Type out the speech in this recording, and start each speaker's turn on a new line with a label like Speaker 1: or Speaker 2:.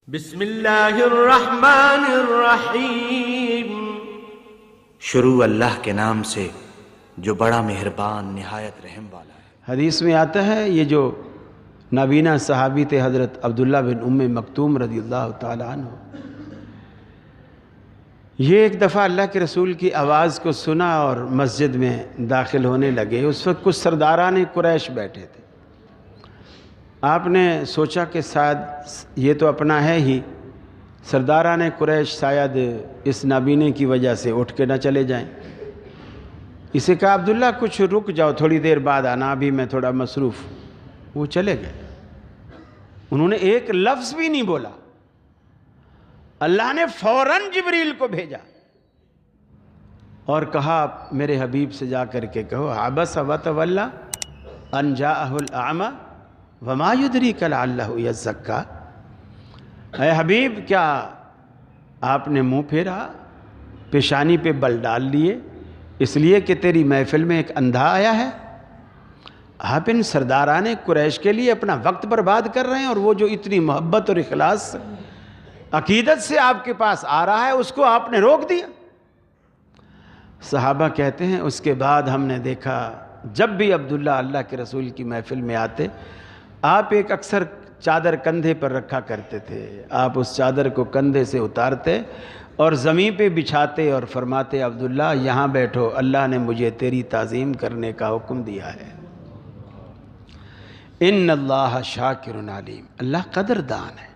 Speaker 1: بسم اللہ الرحمن الرحیم۔
Speaker 2: شروع اللہ کے نام سے جو بڑا مہربان نہایت رحم والا ہے۔
Speaker 3: حدیث میں آتا ہے یہ جو نابینا صحابی تھے حضرت عبداللہ بن ام مکتوم رضی اللہ تعالیٰ عنہ، یہ ایک دفعہ اللہ کے رسول کی آواز کو سنا اور مسجد میں داخل ہونے لگے۔ اس وقت کچھ سرداران قریش بیٹھے تھے۔ آپ نے سوچا کہ شاید یہ تو اپنا ہے ہی، سرداران قریش شاید اس نابینے کی وجہ سے اٹھ کے نہ چلے جائیں۔ اسے کہا عبداللہ کچھ رک جاؤ، تھوڑی دیر بعد آنا، ابھی میں تھوڑا مصروف۔ وہ چلے گئے، انہوں نے ایک لفظ بھی نہیں بولا۔ اللہ نے فوراً جبریل کو بھیجا اور کہا میرے حبیب سے جا کر کے کہو عبس وتولی ان جاءہ الاعمی وما یدریک لعلہ یزکی۔ اے حبیب، کیا آپ نے منہ پھیرا، پیشانی پہ بل ڈال لیے اس لیے کہ تیری محفل میں ایک اندھا آیا ہے؟ آپ ان سرداران قریش کے لیے اپنا وقت برباد کر رہے ہیں، اور وہ جو اتنی محبت اور اخلاص عقیدت سے آپ کے پاس آ رہا ہے اس کو آپ نے روک دیا۔ صحابہ کہتے ہیں اس کے بعد ہم نے دیکھا جب بھی عبداللہ اللہ کے رسول کی محفل میں آتے، آپ ایک اکثر چادر کندھے پر رکھا کرتے تھے، آپ اس چادر کو کندھے سے اتارتے اور زمین پہ بچھاتے اور فرماتے عبداللہ یہاں بیٹھو، اللہ نے مجھے تیری تعظیم کرنے کا حکم دیا ہے۔ ان اللہ شاکر علیم، اللہ قدردان ہے۔